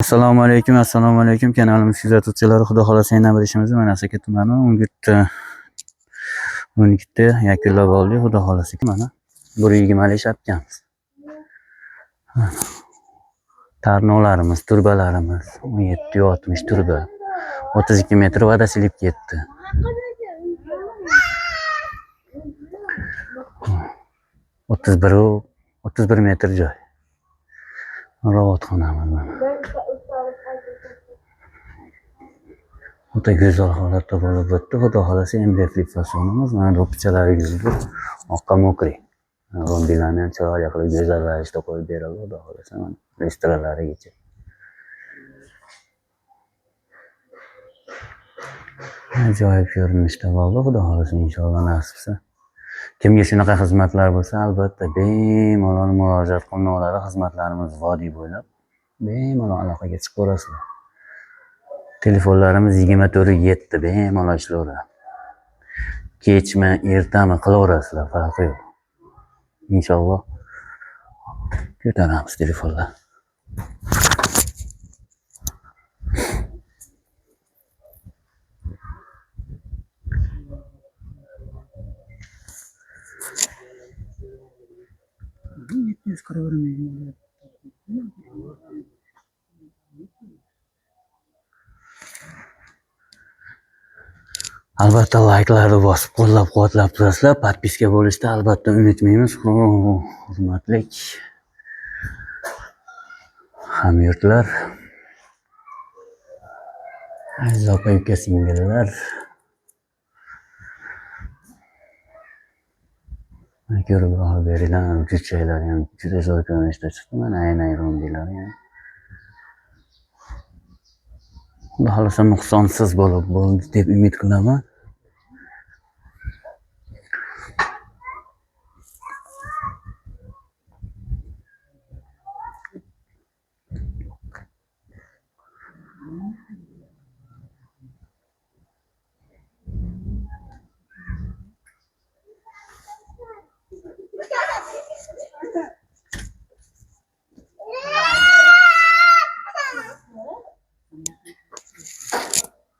Assalomu alaykum kanalimiz kuzatuvchilari. Xudo xolasa yana bir ishimiz mana Asaka tumani 12 yakunlab oldik. Xudo xolasa mana 120 ish yapganmiz. Tarnovlarimiz, turbalarimiz 17-60 turba. 32 metr vada silib ketdi. 31 metr joy. Ravatxonamiz mana. O'ta go'zal holatda bo'lib o'tdi. Xudo xolasa MDF fasonimiz mana do'ppichalari yuzdi. Oqqa mokri. Rombilarni ham chiroyli qilib go'zal ravishda qo'yib beradi. Xudo xolasa mana restoranlarigacha. Ajoyib ko'rinishda bo'ldi. Xudo xolasa inshaalloh nasibsa. Kimga shunaqa xizmatlar bo'lsa, albatta bemalol murojaat qilinadi. Xizmatlarimiz vodiy bo'ylab bemalol aloqaga chiqaverasizlar. Telefonlarimiz 24/7 bemalol ishlayveradi. Kechmi, ertami qilaverasizlar, farqi yo'q. Inshaalloh ko'taramiz telefonlar. Albatta like'larni bosib qo'llab-quvvatlab turasizlar. Podpiska bo'lishni albatta unutmaymiz. Hurmatli hamyurtlar, aziz opa-uka singillar. Ko'rib beringlar, juchaylar ham juda zo'r ko'rinishda chiqdi. Mana aynay rombilar ham. Xudo xolasa nuqsonsiz bo'lib bo'ldi deb umid qilaman.